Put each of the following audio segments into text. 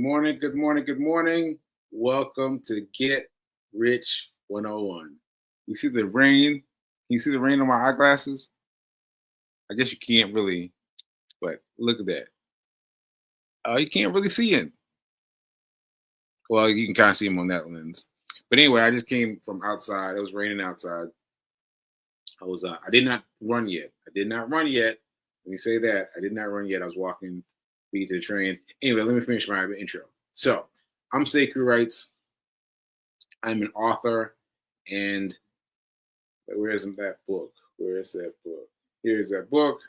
morning, good morning, good morning. Welcome to Get Rich 101. You see the rain? Can you see the rain on my eyeglasses? I guess you can't really, but look at that. You can't really see it. Well, you can kind of see them on that lens. But anyway, I just came from outside. It was raining outside. I did not run yet. I did not run yet. Let me say that. I did not run yet. I was walking feet to the train. Anyway, let me finish my intro. So, I'm Sekou Writes. I'm an author, and where is that book? Where is that book? Here's that book.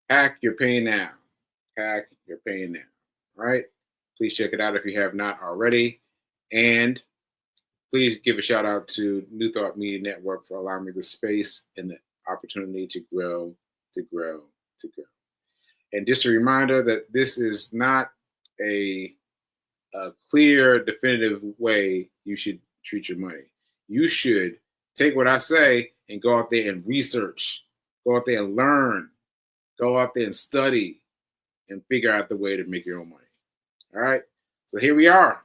Hack Your Pain Now. Hack Your Pain Now. All right? Please check it out if you have not already. And please give a shout out to New Thought Media Network for allowing me the space and the opportunity to grow, to grow, to grow. And just a reminder that this is not a clear, definitive way you should treat your money. You should take what I say and go out there and research, go out there and learn, go out there and study and figure out the way to make your own money. All right. So here we are.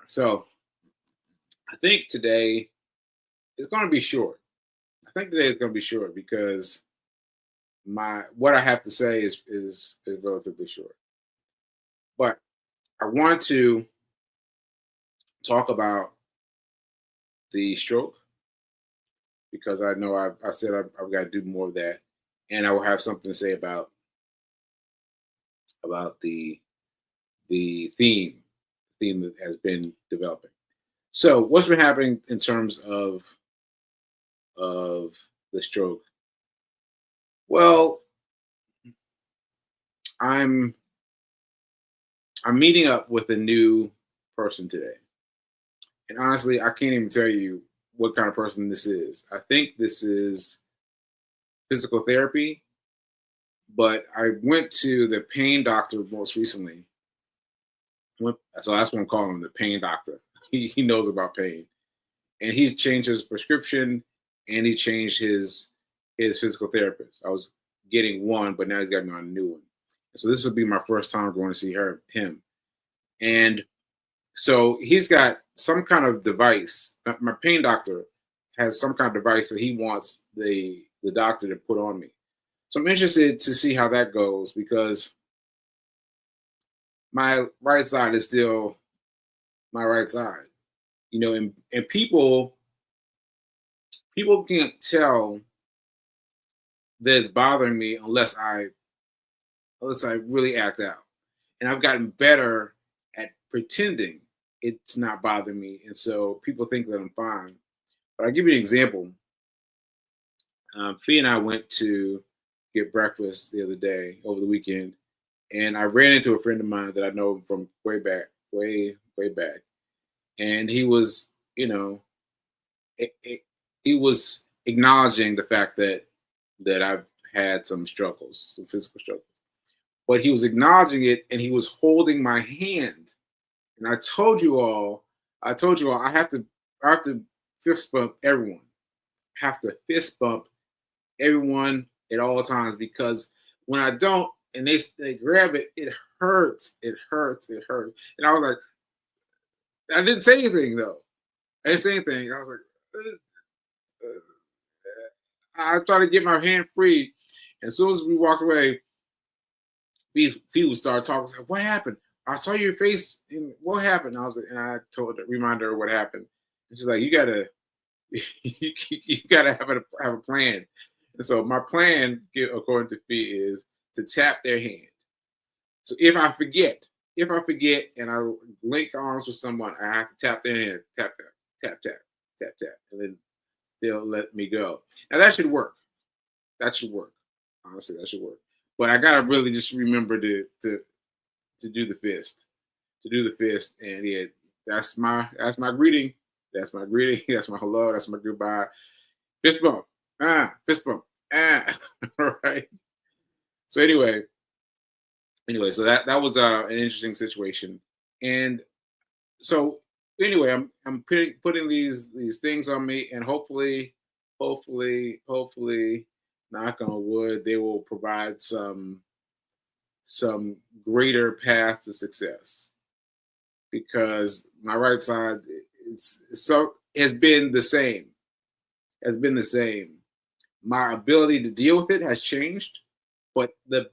So I think today is going to be short. Because what I have to say is relatively short. But I want to talk about the stroke because I know I said I've got to do more of that, and I will have something to say about the theme that has been developing. So what's been happening in terms of the stroke? Well, I'm meeting up with a new person today. And honestly, I can't even tell you what kind of person this is. I think this is physical therapy, but I went to the pain doctor most recently. So that's what I'm calling him, the pain doctor. He knows about pain. And he's changed his prescription and he changed his physical therapist. I was getting one, but now he's got me on a new one. So this will be my first time going to see him. And so he's got some kind of device. My pain doctor has some kind of device that he wants the doctor to put on me. So I'm interested to see how that goes because my right side is still my right side. You know, and people can't tell that it's bothering me unless I really act out. And I've gotten better at pretending it's not bothering me. And so people think that I'm fine. But I'll give you an example. Fee and I went to get breakfast the other day over the weekend. And I ran into a friend of mine that I know from way back. And he was, he was acknowledging the fact that I've had some struggles, some physical struggles. But he was acknowledging it and he was holding my hand. And I told you all, I have to fist bump everyone. I have to fist bump everyone at all times because when I don't and they grab it, it hurts. And I was like, I didn't say anything though. I didn't say anything. I was like, I tried to get my hand free. And as soon as we walked away, people started talking. I was like, what happened? I saw your face. And what happened? And I reminded her what happened. And she's like, you gotta have a plan. And so my plan, according to Fee, is to tap their hand. So if I forget, and I link arms with someone, I have to tap their hand, tap, and then they'll let me go. Now that should work. Honestly, that should work. But I gotta really just remember to do the fist, and yeah, that's my greeting. That's my greeting. That's my hello. That's my goodbye. Fist bump. Fist bump. All right. So anyway, so that was an interesting situation, and so anyway, I'm putting these things on me, and hopefully, knock on wood, they will provide some some greater path to success, because my right side has been the same. Has been the same. My ability to deal with it has changed, but the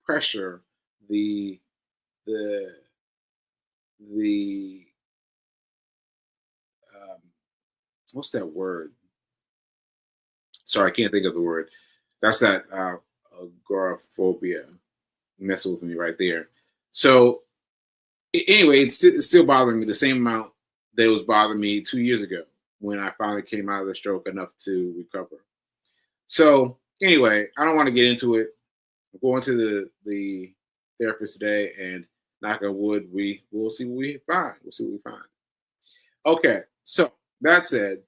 pressure, the the the what's that word? Sorry, I can't think of the word. That's that agoraphobia messing with me right there. So anyway, it's still bothering me the same amount that it was bothering me 2 years ago when I finally came out of the stroke enough to recover. So anyway, I don't want to get into it. I'm going to the therapist today, and knock on wood, we'll see what we find. We'll see what we find. Okay, so that said,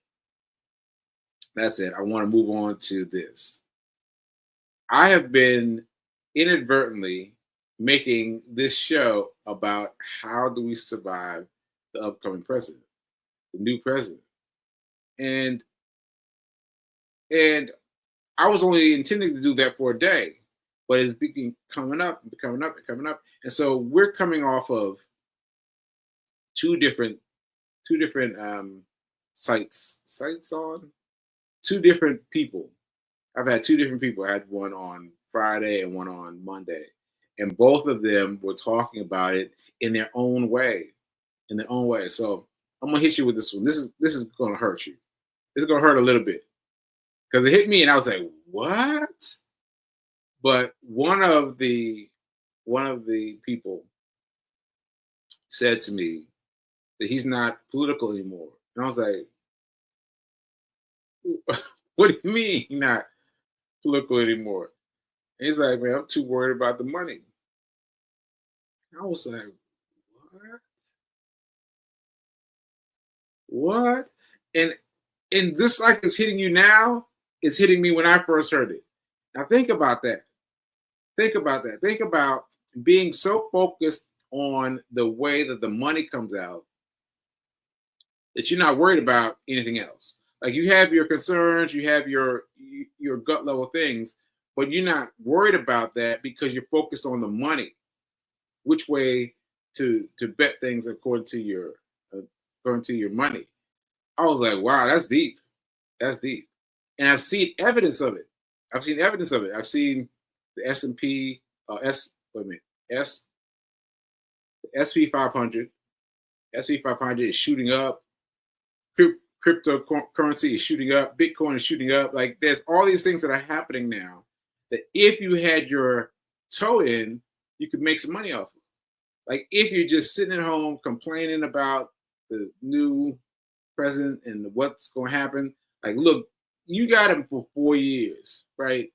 I want to move on to this. I have been inadvertently making this show about how do we survive the upcoming president, the new president. And I was only intending to do that for a day, but it's coming up. And so we're coming off of two different sites on two different people. I've had two different people. I had one on Friday and one on Monday, and both of them were talking about it in their own way. So I'm gonna hit you with this one. This is gonna hurt you. This is gonna hurt a little bit because it hit me, and I was like, "What?" But one of the people said to me that he's not political anymore, and I was like, "What do you mean he's not political anymore?" And he's like, "Man, I'm too worried about the money." And I was like, "What? What?" And this like is hitting you now. It's hitting me when I first heard it. Now think about that. Think about that. Think about being so focused on the way that the money comes out that you're not worried about anything else. Like you have your concerns, you have your gut level things, but you're not worried about that because you're focused on the money, which way to bet things according to your money. I was like, wow, that's deep. That's deep. And I've seen evidence of it. I've seen the S&P S the SP 500. SP 500 is shooting up. Cryptocurrency is shooting up. Bitcoin is shooting up. Like there's all these things that are happening now that if you had your toe in, you could make some money off of. Like if you're just sitting at home complaining about the new president and what's going to happen, like look, you got him for 4 years, right?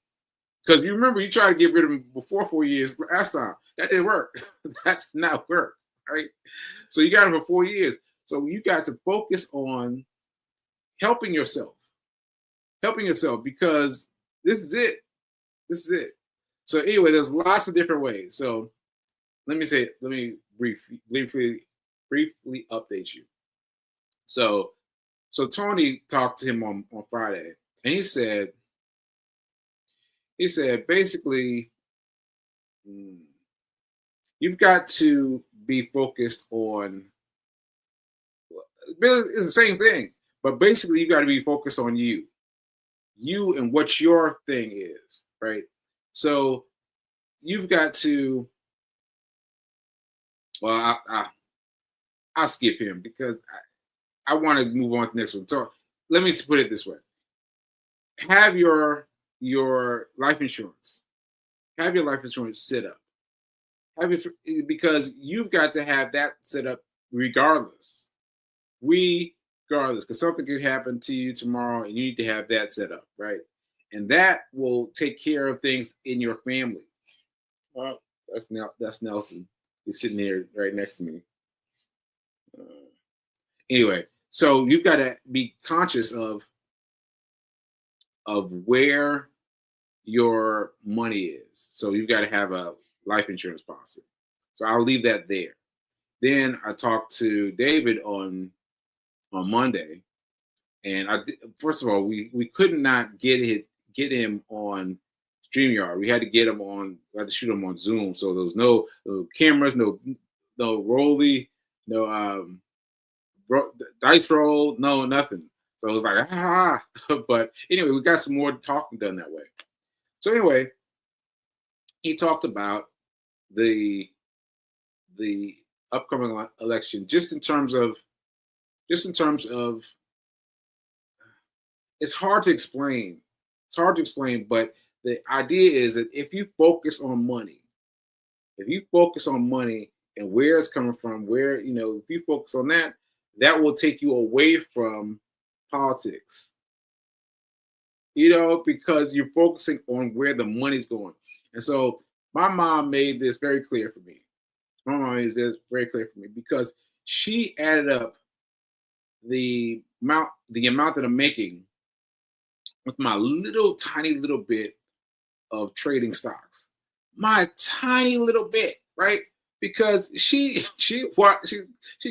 Because you remember you tried to get rid of him before 4 years last time. That didn't work. That did not work, right? So you got him for 4 years. So you got to focus on helping yourself because this is it. So anyway, there's lots of different ways. So let me briefly update you. So Tony talked to him on Friday, and he said basically you've got to be focused on it's the same thing, but basically you got to be focused on you and what your thing is, right? So you've got to I'll skip him because I want to move on to the next one. So let me put it this way. Have your life insurance. Have your life insurance set up. Because you've got to have that set up regardless. Because something could happen to you tomorrow and you need to have that set up, right? And that will take care of things in your family. Well, that's Nelson. He's sitting here right next to me. Anyway, so you've got to be conscious of where your money is. So you've got to have a life insurance policy. So I'll leave that there. Then I talked to David on Monday, and first of all, we could not get him on StreamYard. We had to get them on. We had to shoot them on Zoom. So there was no cameras, no rolly, no dice roll, no nothing. So it was like but anyway, we got some more talking done that way. So anyway, he talked about the upcoming election just in terms of it's hard to explain. It's hard to explain, but the idea is that if you focus on money, and where it's coming from, where if you focus on that, that will take you away from politics. Because you're focusing on where the money's going. And so my mom made this very clear for me. Because she added up the amount that I'm making with my tiny little bit of trading stocks. My tiny little bit, right? Because she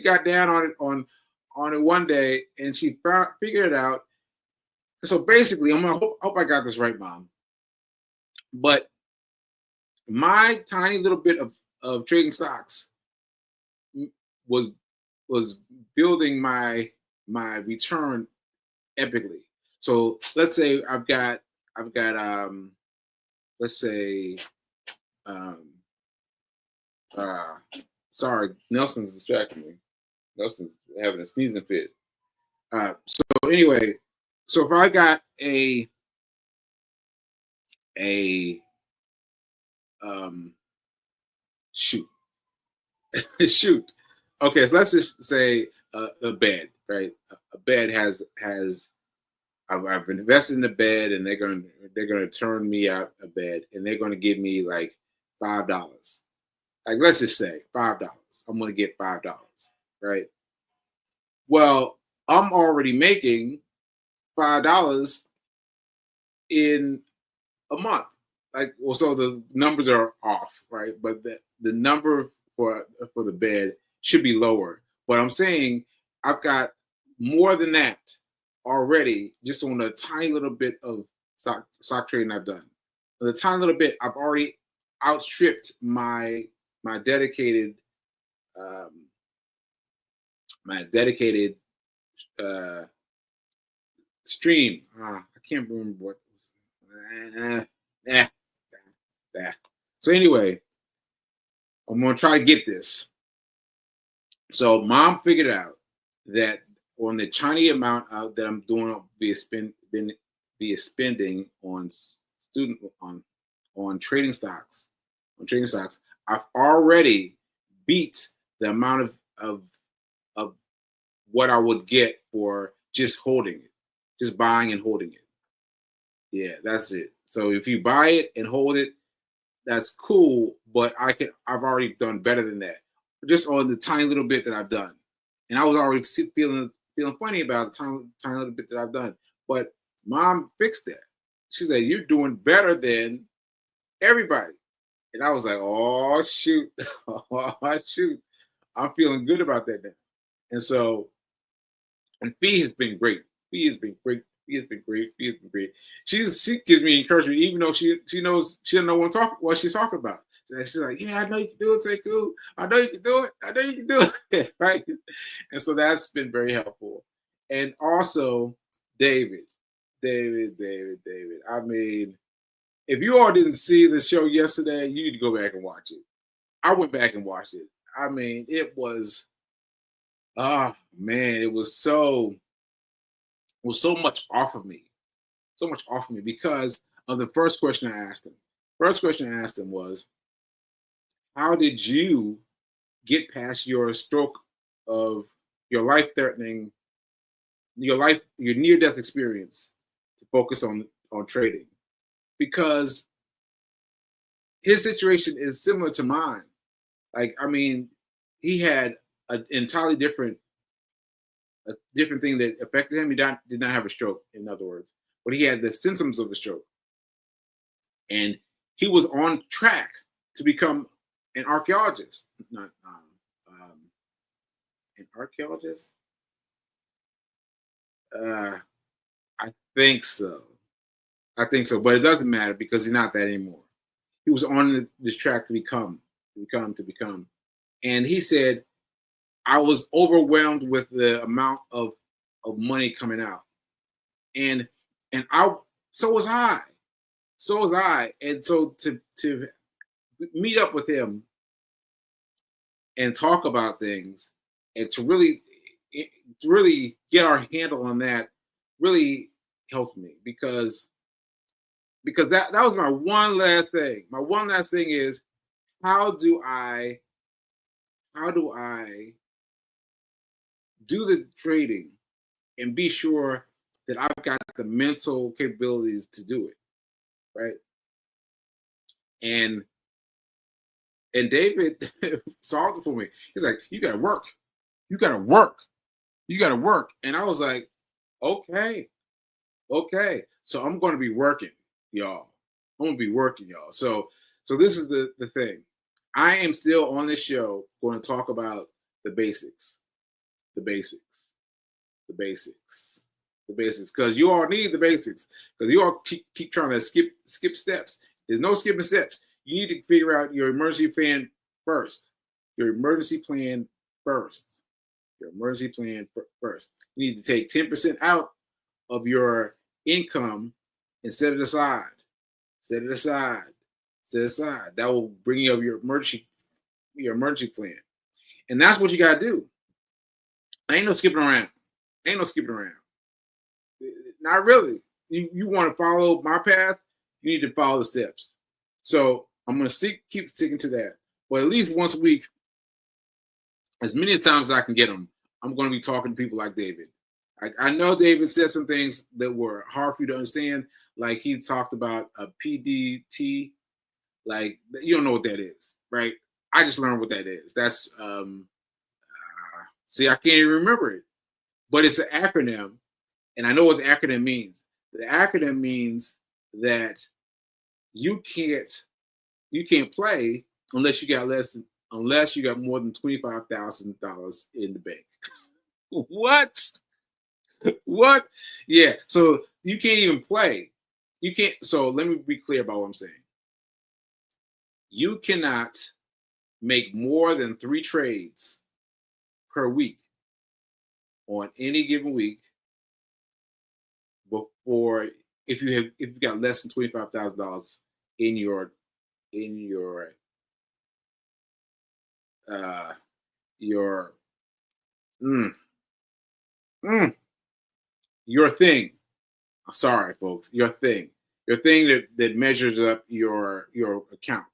got down on it one day and she figured it out. So basically, hope I got this right, Mom. But my tiny little bit of trading stocks was building my return epically. So let's say I've got let's say sorry, Nelson's distracting me. Nelson's having a sneezing fit. So anyway, so if I got a shoot shoot. Okay, so let's just say a bed, right? A bed has I've invested in a bed, and they're gonna turn me out a bed, and they're gonna give me like $5. Like let's just say $5. I'm gonna get $5, right? Well, I'm already making $5 in a month. Like, well, so the numbers are off, right? But the number for the bed should be lower. But I'm saying I've got more than that already, just on a tiny little bit of stock trading I've done. The tiny little bit, I've already outstripped my dedicated stream. I can't remember what was. So anyway, I'm gonna try to get this. So Mom figured out that on the tiny amount that I'm doing via spending on trading stocks, I've already beat the amount of what I would get for just holding it, just buying and holding it. Yeah, that's it. So if you buy it and hold it, that's cool, but I've already done better than that, just on the tiny little bit that I've done. And I was already feeling funny about the tiny little bit that I've done. But Mom fixed that. She said, "You're doing better than everybody." And I was like, "Oh shoot, oh shoot." I'm feeling good about that now. And so, and Fee has been great. Fee has been great. She gives me encouragement, even though she knows she doesn't know what she's talking about. So she's like, "Yeah, I know you can do it, Sekou. I know you can do it. Right?" And so that's been very helpful. And also, David. I mean, if you all didn't see the show yesterday, you need to go back and watch it. I went back and watched it. I mean, it was, man, it was so much off of me. So much off of me because of the first question I asked him. First question I asked him was, how did you get past your stroke of your life-threatening, your near-death experience to focus on trading? Because his situation is similar to mine. Like, I mean, he had an entirely different thing that affected him. He did not have a stroke, in other words, but he had the symptoms of a stroke. And he was on track to become an archaeologist. Not an archaeologist? I think so. I think so, but it doesn't matter because he's not that anymore. He was on this track to become. And he said, I was overwhelmed with the amount of money coming out. And so was I. So was I. And so to meet up with him and talk about things and to really get our handle on that really helped me because that was my one last thing. My one last thing is how do I do the trading and be sure that I've got the mental capabilities to do it, right? And David solved it for me. He's like, you gotta work. You gotta work. You gotta work. And I was like, okay. So I'm gonna be working, y'all. I'm gonna be working, y'all. So this is the thing. I am still on this show going to talk about the basics. The basics. The basics. The basics. Because you all need the basics. Because you all keep trying to skip steps. There's no skipping steps. You need to figure out your emergency plan first. Your emergency plan first. Your emergency plan first. You need to take 10% out of your income and set it aside. Set it aside. Set it aside. That will bring you up your emergency plan. And that's what you got to do. Ain't no skipping around. Ain't no skipping around. Not really. You want to follow my path, you need to follow the steps. So I'm going to keep sticking to that. But at least once a week, as many times as I can get them, I'm going to be talking to people like David. I know David said some things that were hard for you to understand, like he talked about a PDT. Like, you don't know what that is, right? I just learned what that is. That's see, I can't even remember it, but it's an acronym, and I know what the acronym means. The acronym means that you can't play unless you got more than $25,000 in the bank. What? What? Yeah. So you can't even play. You can't. So let me be clear about what I'm saying. You cannot make more than 3 trades per week on any given week before if you've got less than $25,000 in your your thing. I'm sorry, folks. Your thing that measures up your account.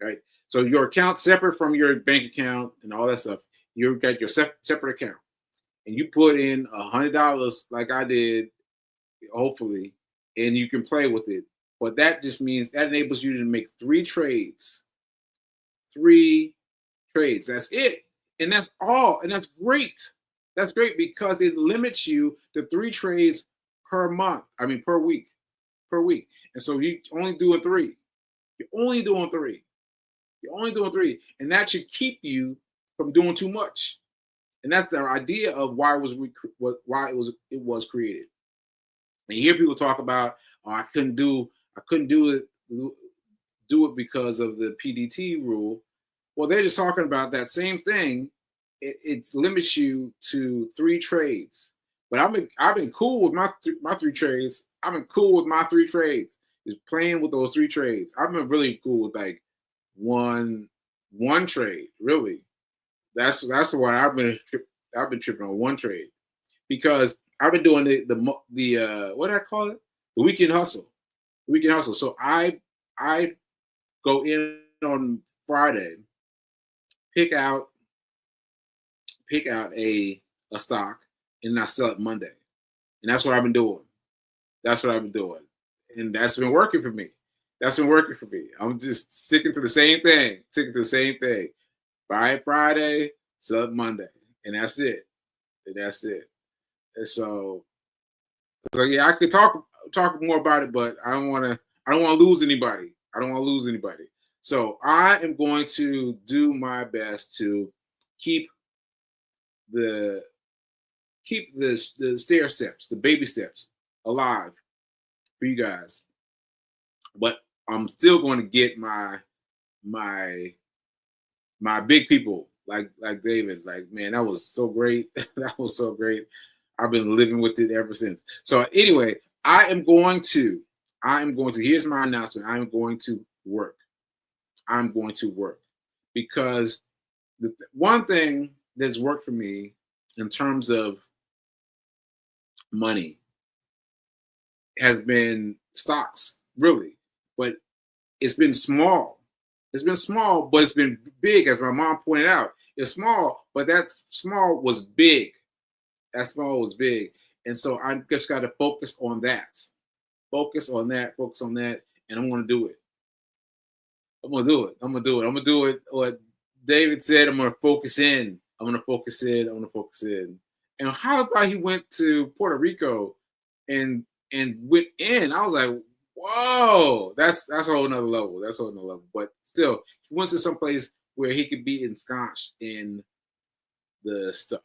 Right? So your account separate from your bank account and all that stuff. You've got your separate account, and you put in $100 like I did, hopefully, and you can play with it. But that just means that enables you to make 3 trades. 3 trades. That's it, and that's all, and that's great. That's great because it limits you to 3 trades per month. I mean, per week. And so you're only doing 3. You're only doing 3, and that should keep you from doing too much. And that's the idea of why it was created. And you hear people talk about, oh, I couldn't do it because of the PDT rule. Well, they're just talking about that same thing. It limits you to 3 trades. But I've been cool with my 3 trades. I've been cool with my 3 trades. Just playing with those 3 trades. I've been really cool with like one trade. Really, that's what I've been tripping on, 1 trade, because I've been doing the what do I call it? The weekend hustle. So I go in on Friday, pick out a stock, and I sell it Monday. And that's what I've been doing. And that's been working for me. I'm just sticking to the same thing. Buy it Friday, sell it Monday. And that's it. And so yeah, I could talk more about it, but I don't want to lose anybody. So I am going to do my best to keep the stair steps, the baby steps. alive for you guys. But I'm still going to get my big people like David. Like, man, that was so great. That was so great. I've been living with it ever since. So anyway, I am going to, here's my announcement. I'm going to work. I'm going to work because the one thing that's worked for me in terms of money has been stocks, really. But it's been small. It's been small, but it's been big, as my mom pointed out. It's small, but that small was big. That small was big. And so I just got to focus on that. Focus on that, and I'm going to do it. I'm going to do it. I'm going to do it. What David said, I'm going to focus in. I'm going to focus in. And how about he went to Puerto Rico and went in? I was like, whoa, that's a whole nother level. But still, he went to some place where he could be ensconced in the stuff.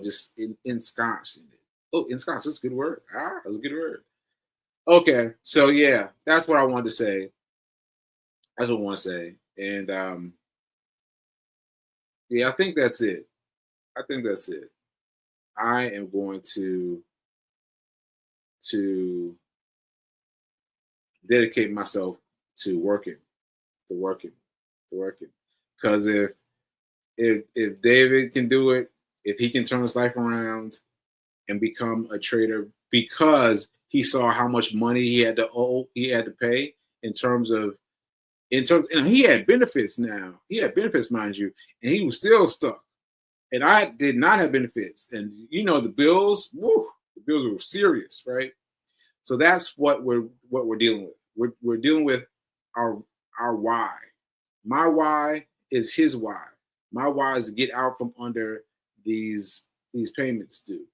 Just ensconced in it. Oh, ensconced, that's a good word. That's a good word. Okay, so yeah, that's what I wanted to say. That's what I want to say. And yeah, I think that's it. I am going to dedicate myself to working. Because if David can do it, if he can turn his life around and become a trader because he saw how much money he had to pay in terms, and he had benefits now. He had benefits, mind you, and he was still stuck. And I did not have benefits. And the bills, the bills were serious, right? So that's what we're dealing with. We're dealing with our why. My why is his why. My why is to get out from under these payments due.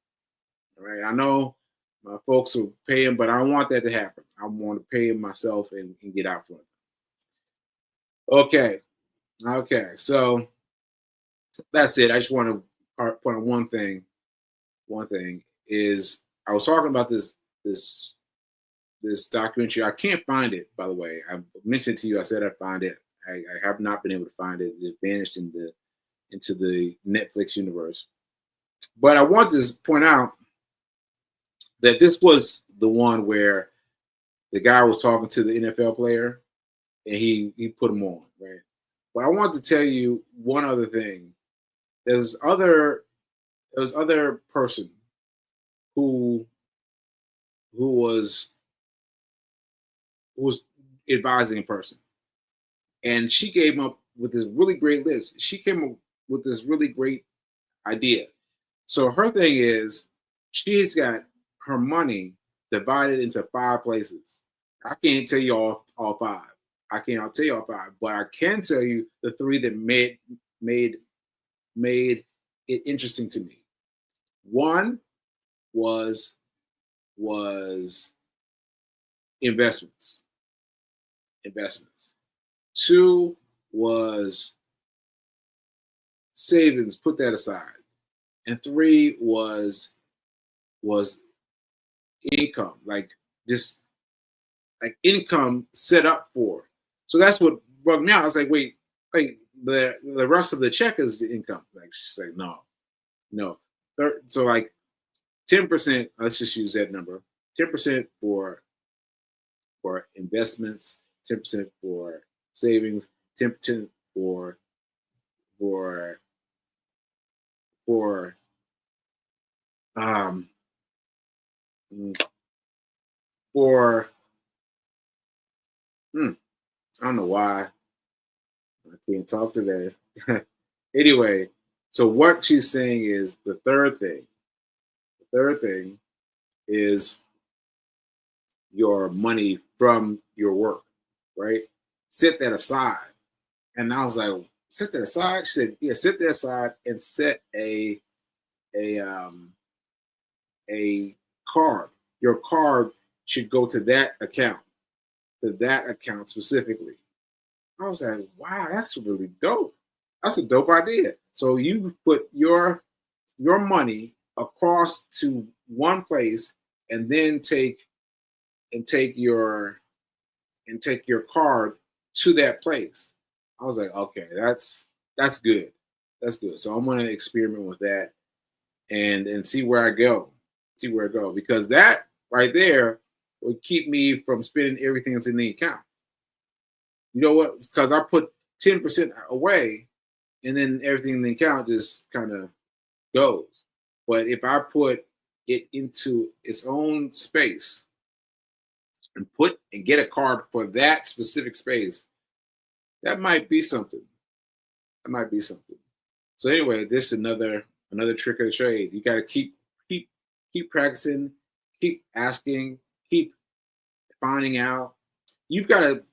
All right. I know my folks will pay him, but I don't want that to happen. I want to pay him myself and get out from it. Okay. So that's it. I just want to point out one thing. One thing is I was talking about this documentary. I can't find it, by the way. I mentioned to you, I said I'd find it. I have not been able to find it. It vanished into the Netflix universe. But I want to point out that this was the one where the guy was talking to the NFL player and he put him on, right? But I want to tell you one other thing. There's other person who was advising a person. And she came up with this really great list. She came up with this really great idea. So her thing is she's got her money divided into 5 places. I can't tell you all 5. I can't tell you all 5, but I can tell you the 3 that made it interesting to me. One was investments. 2 was savings, put that aside. And 3 was income, like just like income set up for. So that's what bugged me out. I was like, wait, the rest of the check is the income. Like she's like, no. So like 10%, let's just use that number. 10% for investments, 10% for savings, 10% for I don't know why I can't talk today. Anyway, so what she's saying is the third thing is your money from your work, right? Set that aside. And I was like, set that aside? She said, yeah, set that aside and set a card. Your card should go to that account specifically. I was like, wow, that's really dope. That's a dope idea. So you put your money across to one place and then take your card to that place. I was like, okay, that's good. That's good. So I'm gonna experiment with that and see where I go. See where I go. Because that right there would keep me from spending everything that's in the account. You know what? Because I put 10% away and then everything in the account just kind of goes. But if I put it into its own space and get a card for that specific space, that might be something. That might be something. So anyway, this is another trick of the trade. You got to keep practicing, keep asking, keep finding out. You've got to.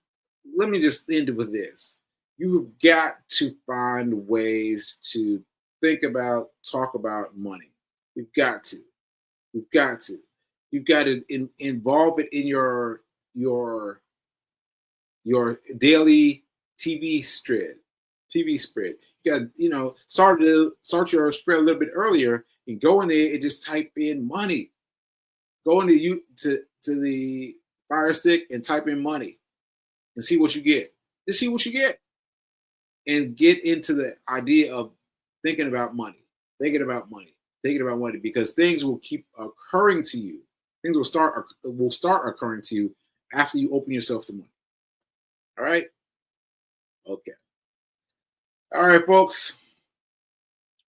Let me just end it with this. You've got to find ways to think about, talk about money. You've got to. You've got to. You've got to involve it in your daily TV spread. You got start your spread a little bit earlier and go in there and just type in money. Go into to the Fire Stick and type in money and see what you get. Just see what you get, and get into the idea of thinking about money, because things will keep occurring to you. Things will start occurring to you after you open yourself to money. All right. Okay. All right, folks.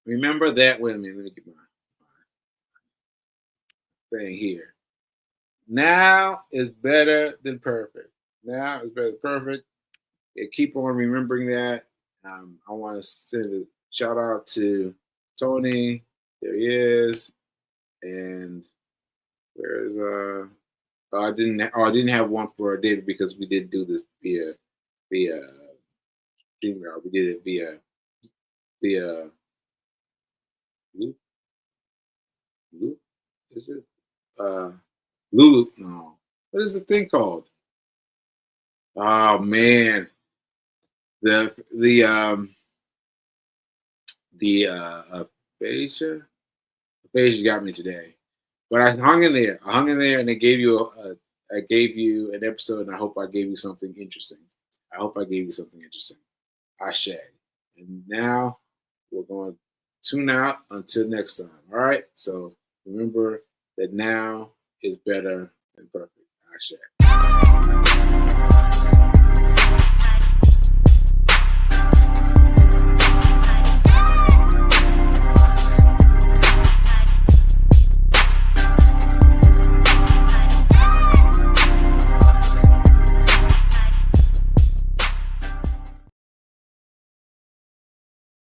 Remember that. Wait a minute. Let me get my thing here. Now is better than perfect. Now is better than perfect. Yeah, keep on remembering that. I want to send a shout out to Tony. There he is. And where's I didn't have one for David because we did do this via StreamYard. We did it via Loop. Is it Lulu? No. What is the thing called? Oh man. The aphasia got me today. But I hung in there. And I gave you an episode, and I hope I gave you something interesting. Ashe. And now we're going to tune out until next time. All right. So remember that now is better than perfect. Ashe.